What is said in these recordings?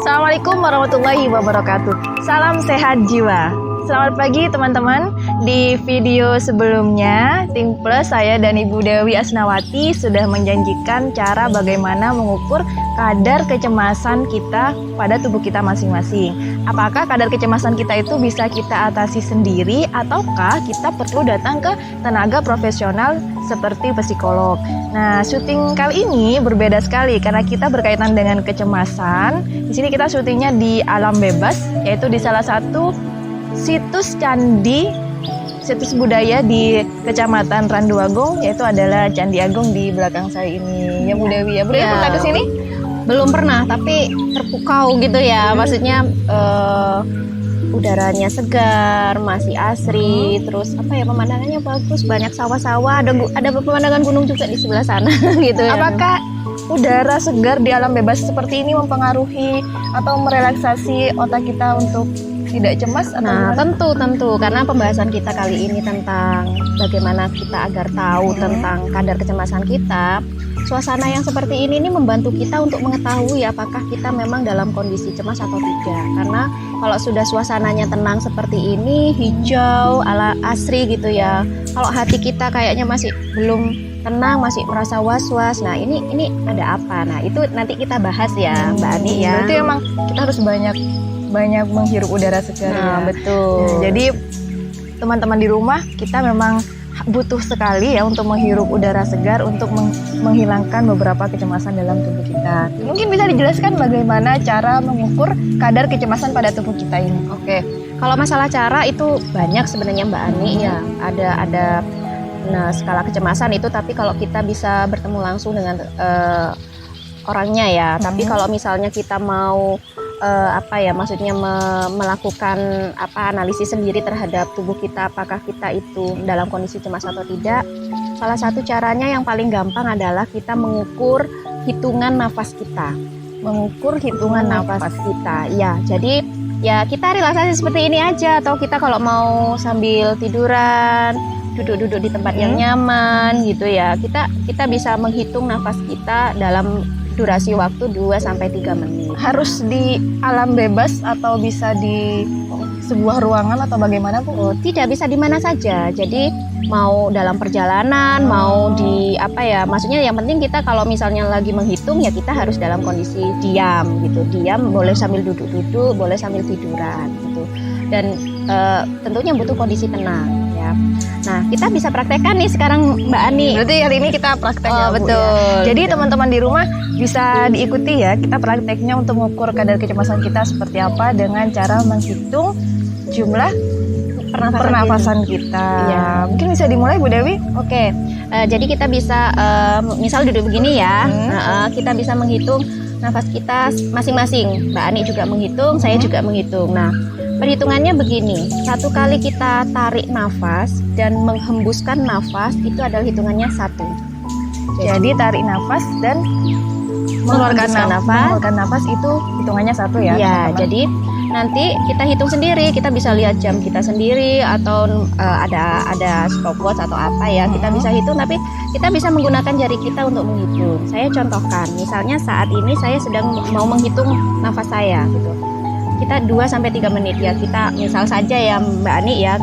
Assalamualaikum warahmatullahi wabarakatuh. Salam sehat jiwa. Selamat pagi teman-teman. Di video sebelumnya, Tim Plus saya dan Ibu Dewi Asnawati sudah menjanjikan cara bagaimana mengukur kadar kecemasan kita pada tubuh kita masing-masing. Apakah kadar kecemasan kita itu bisa kita atasi sendiri ataukah kita perlu datang ke tenaga profesional seperti psikolog. Nah, syuting kali ini berbeda sekali karena kita berkaitan dengan kecemasan. Di sini kita syutingnya di alam bebas, yaitu di salah satu situs candi, situs budaya di Kecamatan Randu Agung, yaitu adalah Candi Agung di belakang saya ini. Ya Bu Dewi, Bu Dewi pernah ke sini? Belum pernah, tapi terpukau gitu ya. Maksudnya udaranya segar, masih asri, terus apa ya, pemandangannya bagus, banyak sawah-sawah, ada pemandangan gunung juga di sebelah sana gitu ya. Apakah udara segar di alam bebas seperti ini mempengaruhi atau merelaksasi otak kita untuk tidak cemas? Nah, tentu karena pembahasan kita kali ini tentang bagaimana kita agar tahu tentang kadar kecemasan kita. Suasana yang seperti ini membantu kita untuk mengetahui apakah kita memang dalam kondisi cemas atau tidak. Karena kalau sudah suasananya tenang seperti ini, hijau, ala asri gitu ya. Kalau hati kita kayaknya masih belum tenang, masih merasa was-was. Nah, ini ada apa? Nah, itu nanti kita bahas ya, Mbak Ani ya. Berarti emang kita harus banyak menghirup udara segar ya. Betul. Nah, jadi teman-teman di rumah, kita memang butuh sekali ya untuk menghirup udara segar untuk menghilangkan beberapa kecemasan dalam tubuh kita. Mungkin bisa dijelaskan bagaimana cara mengukur kadar kecemasan pada tubuh kita ini? Oke. Kalau masalah cara itu banyak sebenarnya Mbak Ani ya. Ada skala kecemasan itu, tapi kalau kita bisa bertemu langsung dengan orangnya ya. Tapi kalau misalnya kita mau maksudnya melakukan analisis sendiri terhadap tubuh kita, apakah kita itu dalam kondisi cemas atau tidak. Salah satu caranya yang paling gampang adalah kita mengukur hitungan nafas kita. Mengukur hitungan nafas kita. Ya, jadi ya kita relaksasi seperti ini aja, atau kita kalau mau sambil tiduran, duduk-duduk di tempat yang nyaman gitu ya. Kita bisa menghitung nafas kita dalam durasi waktu 2-3 menit. Harus di alam bebas atau bisa di sebuah ruangan atau bagaimana Bu? Tidak, bisa di mana saja. Jadi mau dalam perjalanan, mau di maksudnya yang penting kita kalau misalnya lagi menghitung ya kita harus dalam kondisi diam gitu. Diam, boleh sambil duduk-duduk, boleh sambil tiduran gitu. Dan tentunya butuh kondisi tenang ya. Nah, kita bisa praktekkan nih sekarang Mbak Ani. Berarti hari ini kita prakteknya betul. Ya. Jadi teman-teman di rumah bisa diikuti ya, kita prakteknya untuk mengukur kadar kecemasan kita seperti apa dengan cara menghitung jumlah pernafasan kita. Ya. Mungkin bisa dimulai Bu Dewi? Oke. Jadi kita bisa misal duduk begini ya. Kita bisa menghitung nafas kita masing-masing. Mbak Ani juga menghitung, saya juga menghitung. Nah, perhitungannya begini, satu kali kita tarik nafas dan menghembuskan nafas itu adalah hitungannya 1. Jadi tarik nafas dan mengeluarkan nafas itu hitungannya 1 ya. Ya, jadi nanti kita hitung sendiri, kita bisa lihat jam kita sendiri atau ada stopwatch atau apa ya. Kita bisa hitung, tapi kita bisa menggunakan jari kita untuk menghitung. Saya contohkan, misalnya saat ini saya sedang mau menghitung nafas saya gitu. Kita 2-3 menit ya. Kita misal saja ya Mbak Ani ya,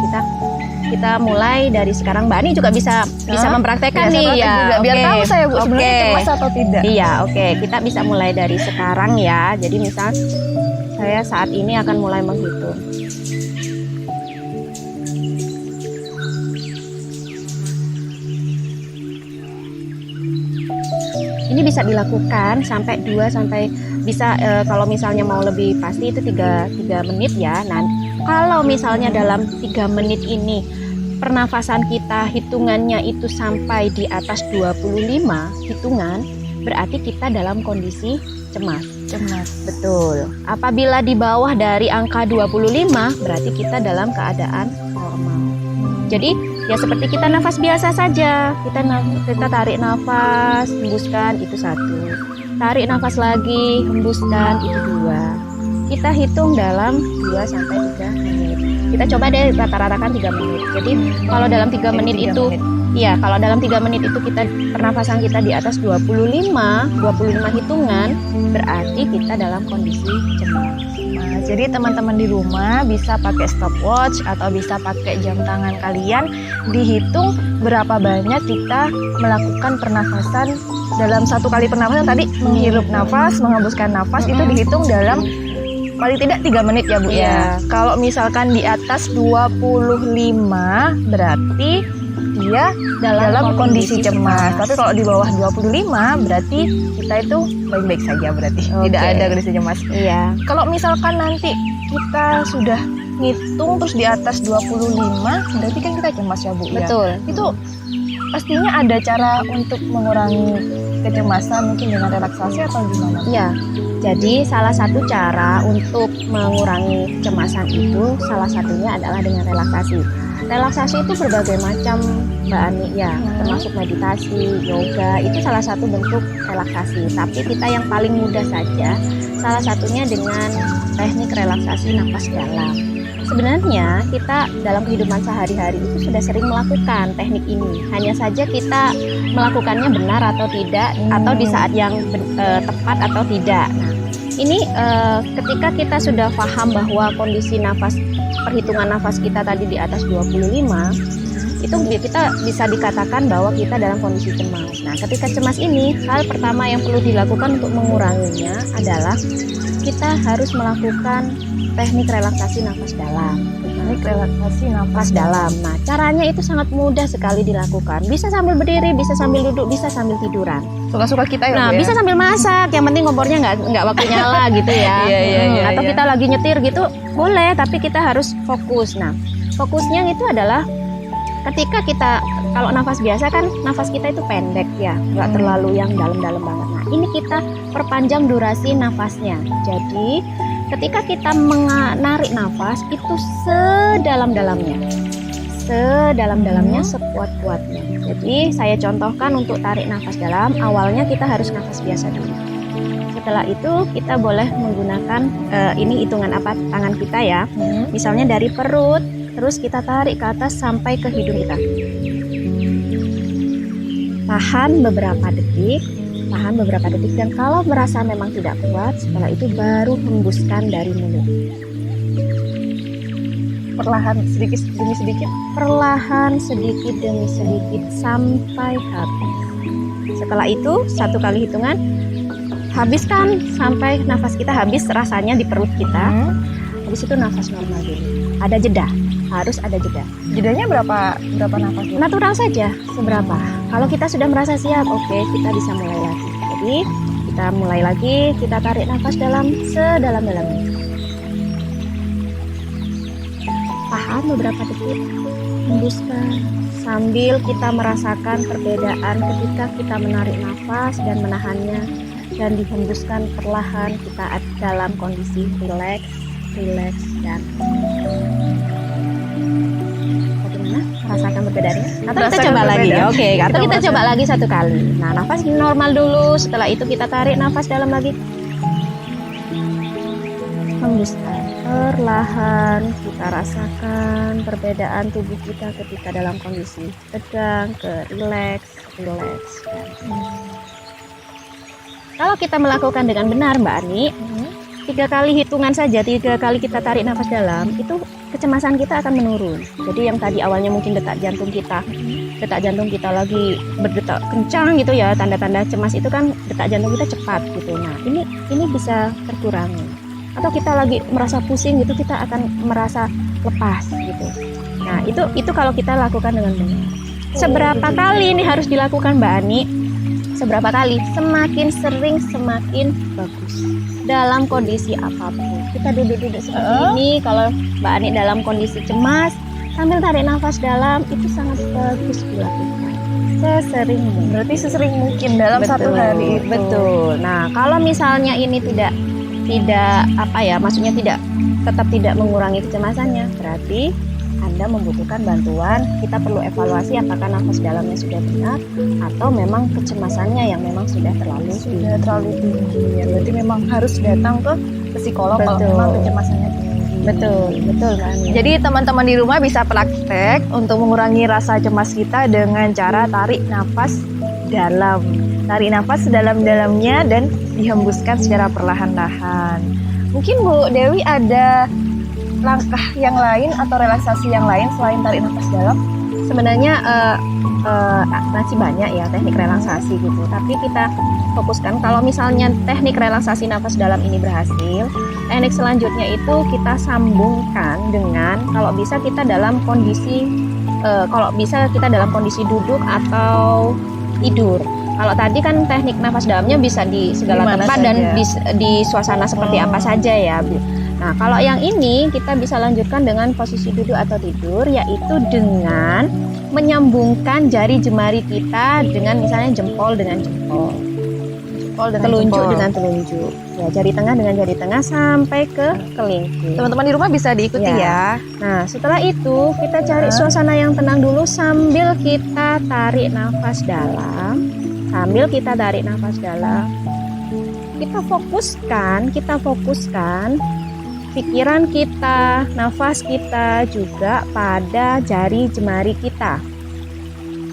kita mulai dari sekarang. Mbak Ani juga bisa mempraktekkan nih ya. Biar tahu saya Bu sebenarnya cemas atau tidak. Iya, oke. Kita bisa mulai dari sekarang ya. Jadi misal saya saat ini akan mulai menghitung. Ini bisa dilakukan sampai kalau misalnya mau lebih pasti itu 3 menit ya. Nah, kalau misalnya dalam 3 menit ini pernafasan kita hitungannya itu sampai di atas 25 hitungan, berarti kita dalam kondisi cemas. Betul. Apabila di bawah dari angka 25, berarti kita dalam keadaan normal. Jadi ya seperti kita nafas biasa saja. Kita tarik nafas, hembuskan, itu 1. Tarik nafas lagi, hembuskan, itu 2. kita hitung dalam 2 sampai 3 menit. Kita coba deh rata-ratakan 3 menit. Jadi kalau dalam 3 menit itu, iya, kalau dalam 3 menit itu kita pernafasan kita di atas 25 hitungan, berarti kita dalam kondisi cemas. Nah, jadi teman-teman di rumah bisa pakai stopwatch atau bisa pakai jam tangan kalian, dihitung berapa banyak kita melakukan pernafasan dalam satu kali pernafasan tadi, menghirup nafas, menghembuskan nafas, itu dihitung dalam paling tidak 3 menit ya Bu ya. Iya. Kalau misalkan di atas 25 berarti dia dalam kondisi cemas. Tapi kalau di bawah 25 berarti kita itu baik-baik saja berarti. Oke. Tidak ada kondisi cemas. Iya. Kalau misalkan nanti kita sudah ngitung terus di atas 25 berarti kan kita cemas ya Bu ya. Betul. Itu pastinya ada cara untuk mengurangi kecemasan mungkin dengan relaksasi atau gimana? Iya. Jadi salah satu cara untuk mengurangi kecemasan itu salah satunya adalah dengan relaksasi. Relaksasi itu berbagai macam Mbak Ani ya, termasuk meditasi, yoga, itu salah satu bentuk relaksasi. Tapi kita yang paling mudah saja, salah satunya dengan teknik relaksasi nafas dalam. Sebenarnya kita dalam kehidupan sehari-hari itu sudah sering melakukan teknik ini. Hanya saja kita melakukannya benar atau tidak, atau di saat yang tepat atau tidak. Nah, ini ketika kita sudah paham bahwa kondisi nafas, perhitungan nafas kita tadi di atas 25, itu kita bisa dikatakan bahwa kita dalam kondisi cemas. Nah, ketika cemas ini, hal pertama yang perlu dilakukan untuk menguranginya adalah kita harus melakukan teknik relaksasi nafas dalam. Teknik relaksasi nafas Dalam. Nah, caranya itu sangat mudah sekali dilakukan. Bisa sambil berdiri, bisa sambil duduk, bisa sambil tiduran. Suka-suka kita ya Nah, Bu ya? bisa sambil masak. Yang penting kompornya nggak waktu nyala gitu ya. Iya, Atau iya. kita lagi nyetir gitu, boleh. Tapi kita harus fokus. Nah, fokusnya itu adalah ketika kita, kalau nafas biasa kan nafas kita itu pendek ya, nggak terlalu yang dalam-dalam banget. Nah, ini kita perpanjang durasi nafasnya. Jadi ketika kita menarik nafas itu sedalam-dalamnya, sekuat-kuatnya. Jadi saya contohkan untuk tarik nafas dalam, awalnya kita harus nafas biasa dulu. Setelah itu kita boleh menggunakan ini hitungan apa tangan kita ya. Misalnya dari perut, terus kita tarik ke atas sampai ke hidung kita. Tahan beberapa detik, dan kalau merasa memang tidak kuat, setelah itu baru hembuskan dari mulut. Perlahan sedikit demi sedikit. Perlahan sedikit demi sedikit sampai habis. Setelah itu satu kali hitungan, habiskan sampai nafas kita habis rasanya di perut kita. Habis itu nafas normal dulu. Ada jeda, harus ada jeda. Jedanya berapa nafas Bu? Natural saja, seberapa. Kalau kita sudah merasa siap, oke, kita bisa mulai lagi. Jadi kita mulai lagi, kita tarik nafas dalam sedalam-dalamnya. Tahan beberapa detik, hembuskan. Sambil kita merasakan perbedaan ketika kita menarik nafas dan menahannya, dan dihembuskan perlahan, kita dalam kondisi rileks, dan bagaimana? Merasakan perbedaannya? Atau kita Merasakan coba lagi? perbedaan. Oke, atau kita merasakan. coba lagi satu kali. Nah, nafas normal dulu. Setelah itu kita tarik nafas dalam lagi. Hembuskan. Perlahan kita rasakan perbedaan tubuh kita ketika dalam kondisi tegang ke rileks. Kalau kita melakukan dengan benar Mbak Ani, 3 kali hitungan saja, 3 kali kita tarik nafas dalam, itu kecemasan kita akan menurun. Jadi yang tadi awalnya mungkin detak jantung kita lagi berdetak kencang gitu ya, tanda-tanda cemas itu kan detak jantung kita cepat gitu. Nah, ini bisa terkurangi. Atau kita lagi merasa pusing gitu, kita akan merasa lepas gitu. Nah, itu kalau kita lakukan dengan benar. Seberapa kali ini harus dilakukan Mbak Ani? Seberapa kali? Semakin sering semakin bagus. Dalam kondisi apapun. Kita duduk-duduk seperti ini, kalau Mbak Ani dalam kondisi cemas, sambil tarik nafas dalam, itu sangat bagus dilakukan. Sesering mungkin. Berarti sesering mungkin dalam satu hari itu. Betul. Nah, kalau misalnya ini tidak maksudnya tetap tidak mengurangi kecemasannya, berarti Anda membutuhkan bantuan. Kita perlu evaluasi apakah nafas dalamnya sudah benar atau memang kecemasannya yang memang sudah terlalu tinggi. Ya, berarti memang harus datang ke psikolog kalau Betul. memang kecemasannya tinggi. Betul Mbak Ani. Jadi teman-teman di rumah bisa praktek untuk mengurangi rasa cemas kita dengan cara tarik nafas dalam. Tarik nafas sedalam-dalamnya dan dihembuskan secara perlahan-lahan. Mungkin Bu Dewi ada langkah yang lain atau relaksasi yang lain selain tarik nafas dalam? Sebenarnya masih banyak ya teknik relaksasi gitu, tapi kita fokuskan kalau misalnya teknik relaksasi nafas dalam ini berhasil, teknik selanjutnya itu kita sambungkan dengan kalau bisa kita dalam kondisi duduk atau tidur. Kalau tadi kan teknik nafas dalamnya bisa di segala Dimana tempat saja. dan di suasana seperti apa saja ya, Bu. Nah, kalau yang ini kita bisa lanjutkan dengan posisi duduk atau tidur, yaitu dengan menyambungkan jari jemari kita dengan misalnya jempol dengan jempol, telunjuk dengan telunjuk, ya jari tengah dengan jari tengah sampai ke kelingking. Teman-teman di rumah bisa diikuti ya. Nah, setelah itu kita cari suasana yang tenang dulu sambil kita tarik nafas dalam. Kita fokuskan pikiran kita, nafas kita juga pada jari jemari kita.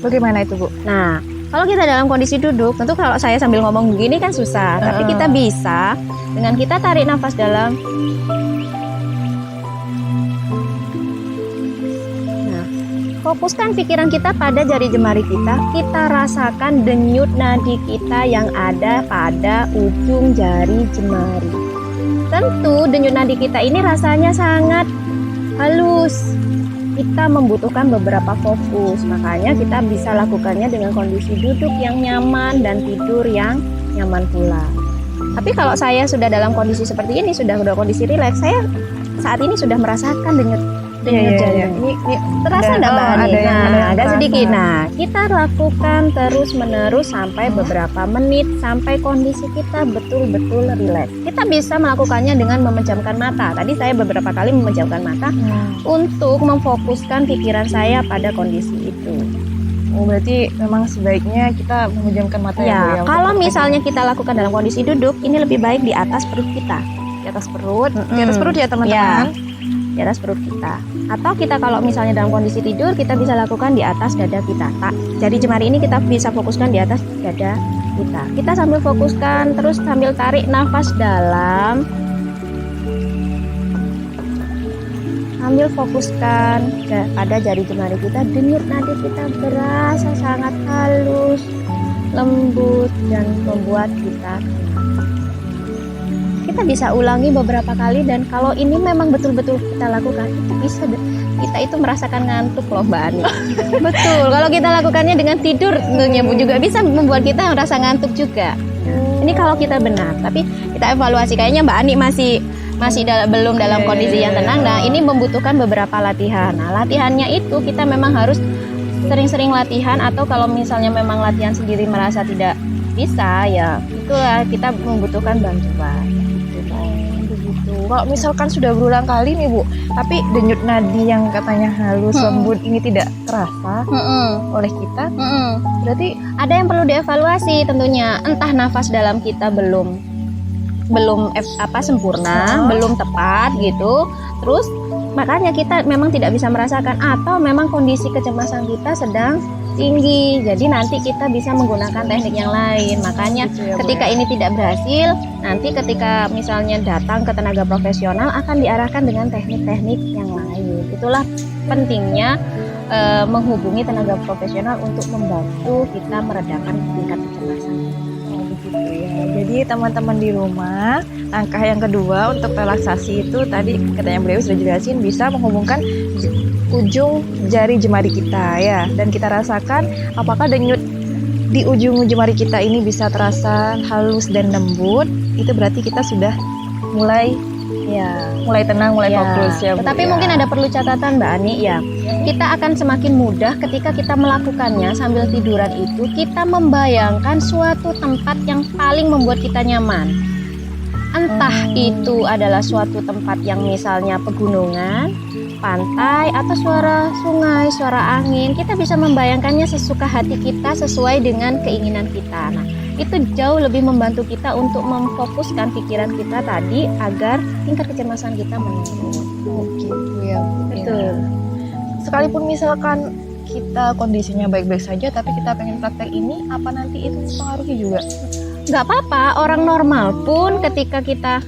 Bagaimana itu Bu? Nah, kalau kita dalam kondisi duduk, tentu kalau saya sambil ngomong begini kan susah. Tapi kita bisa dengan kita tarik nafas dalam. Nah, fokuskan pikiran kita pada jari jemari kita. Kita rasakan denyut nadi kita yang ada pada ujung jari jemari. Tentu denyut nadi kita ini rasanya sangat halus. Kita membutuhkan beberapa fokus, makanya kita bisa lakukannya dengan kondisi duduk yang nyaman dan tidur yang nyaman pula. Tapi kalau saya sudah dalam kondisi seperti ini, sudah kondisi rileks, saya saat ini sudah merasakan denyut jari. Ini Terasa enggak Mbak Ani? ada yang sedikit. terasa. Nah, kita lakukan terus menerus sampai beberapa menit sampai kondisi kita betul-betul rileks. Kita bisa melakukannya dengan memejamkan mata. Tadi saya beberapa kali memejamkan mata untuk memfokuskan pikiran saya pada kondisi itu. Oh, berarti memang sebaiknya kita memejamkan mata ya, Bu, Ya, ya, kalau untuk misalnya kita lakukan dalam kondisi duduk, ini lebih baik di atas perut kita. di atas perut, di atas perut ya teman-teman. Di atas perut kita. Atau kita kalau misalnya dalam kondisi tidur, kita bisa lakukan di atas dada kita. Jadi jemari ini kita bisa fokuskan di atas dada kita. Kita sambil fokuskan, terus sambil tarik nafas dalam. Sambil fokuskan pada jari jemari kita, denyut nadi kita berasa sangat halus, lembut, dan membuat kita bisa ulangi beberapa kali. Dan kalau ini memang betul-betul kita lakukan, itu bisa kita itu merasakan ngantuk loh Mbak Ani. Betul, kalau kita lakukannya dengan tidur tentunya Bu juga bisa membuat kita merasa ngantuk juga. Ini kalau kita benar, tapi kita evaluasi kayaknya Mbak Ani masih belum dalam kondisi yang tenang. Nah, ini membutuhkan beberapa latihan. Nah, latihannya itu kita memang harus sering-sering latihan, atau kalau misalnya memang latihan sendiri merasa tidak bisa, ya itulah kita membutuhkan bantuan. Kalau misalkan sudah berulang kali nih Bu, tapi denyut nadi yang katanya halus, lembut ini tidak terasa oleh kita, berarti ada yang perlu dievaluasi tentunya. Entah nafas dalam kita belum sempurna, belum tepat gitu. Terus makanya kita memang tidak bisa merasakan, atau memang kondisi kecemasan kita sedang tinggi. Jadi nanti kita bisa menggunakan teknik yang lain. Makanya ketika ini tidak berhasil, nanti ketika misalnya datang ke tenaga profesional akan diarahkan dengan teknik-teknik yang lain. Itulah pentingnya menghubungi tenaga profesional untuk membantu kita meredakan tingkat kecemasan. Jadi teman-teman di rumah, langkah yang kedua untuk relaksasi itu tadi katanya Bu Dewi sudah jelasin, bisa menghubungkan ujung jari jemari kita ya, dan kita rasakan apakah denyut di ujung jemari kita ini bisa terasa halus dan lembut. Itu berarti kita sudah mulai tenang, mulai fokus ya Bu. Tetapi mungkin ada perlu catatan Mbak Ani ya. Kita akan semakin mudah ketika kita melakukannya sambil tiduran itu, kita membayangkan suatu tempat yang paling membuat kita nyaman. Entah itu adalah suatu tempat yang misalnya pegunungan, pantai, atau suara sungai, suara angin. Kita bisa membayangkannya sesuka hati kita sesuai dengan keinginan kita. Nah, itu jauh lebih membantu kita untuk memfokuskan pikiran kita tadi agar tingkat kecemasan kita menurun. Oh gitu ya Bu. Betul. Ya. Sekalipun misalkan kita kondisinya baik-baik saja tapi kita pengen praktek ini, apa nanti itu mempengaruhi juga? Nggak apa-apa, orang normal pun ketika kita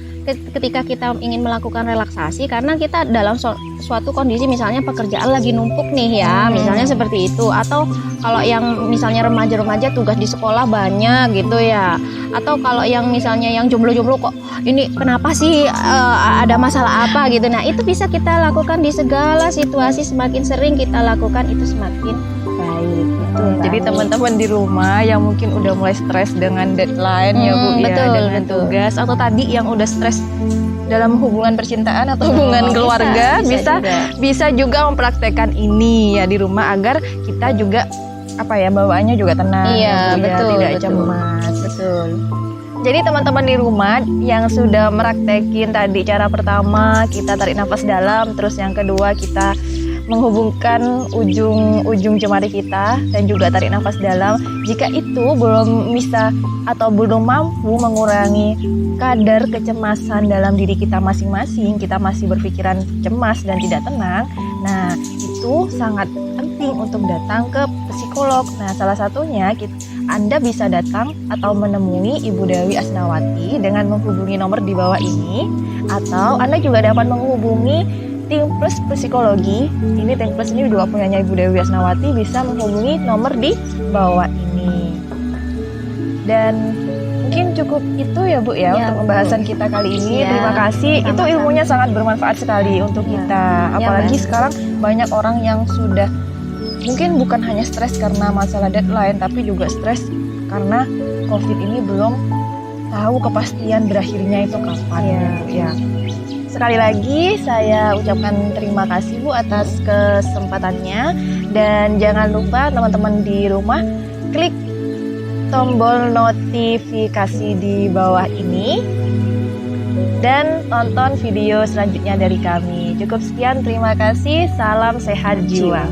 ingin melakukan relaksasi karena kita dalam suatu kondisi misalnya pekerjaan lagi numpuk nih ya, misalnya seperti itu, atau kalau yang misalnya remaja-remaja tugas di sekolah banyak gitu ya, atau kalau yang misalnya yang jomblo-jomblo kok ini kenapa sih ada masalah apa gitu. Nah itu bisa kita lakukan di segala situasi, semakin sering kita lakukan itu semakin baik gitu. Jadi teman-teman di rumah yang mungkin udah mulai stres dengan deadline ya Bu ya, betul, dengan betul. tugas, atau tadi yang udah stres dalam hubungan percintaan atau hubungan keluarga, bisa juga mempraktekkan ini ya di rumah agar kita juga bawaannya juga tenang, Iya, ya, Bu, betul, ya, tidak betul. cemas. Betul. Jadi teman-teman di rumah yang sudah meraktekin tadi cara pertama kita tarik nafas dalam, terus yang kedua kita menghubungkan ujung jemari kita dan juga tarik nafas dalam. Jika itu belum bisa atau belum mampu mengurangi kadar kecemasan dalam diri kita masing-masing, kita masih berpikiran cemas dan tidak tenang, nah itu sangat penting untuk datang ke psikolog. Nah salah satunya Anda bisa datang atau menemui Ibu Dewi Asnawati dengan menghubungi nomor di bawah ini, atau Anda juga dapat menghubungi Tim Plus Psikologi. Ini Tim Plus ini juga punyanya Ibu Dewi Asnawati, bisa menghubungi nomor di bawah ini. Dan mungkin cukup itu ya Bu ya, untuk pembahasan kita kali ini. Ya, terima kasih. sama-sama. Itu ilmunya sangat bermanfaat sekali untuk kita. Apalagi sekarang banyak orang yang sudah mungkin bukan hanya stres karena masalah deadline, tapi juga stres karena COVID ini belum tahu kepastian berakhirnya itu kapan ya. Sekali lagi saya ucapkan terima kasih Bu atas kesempatannya, dan jangan lupa teman-teman di rumah klik tombol notifikasi di bawah ini dan tonton video selanjutnya dari kami. Cukup sekian, terima kasih, salam sehat jiwa.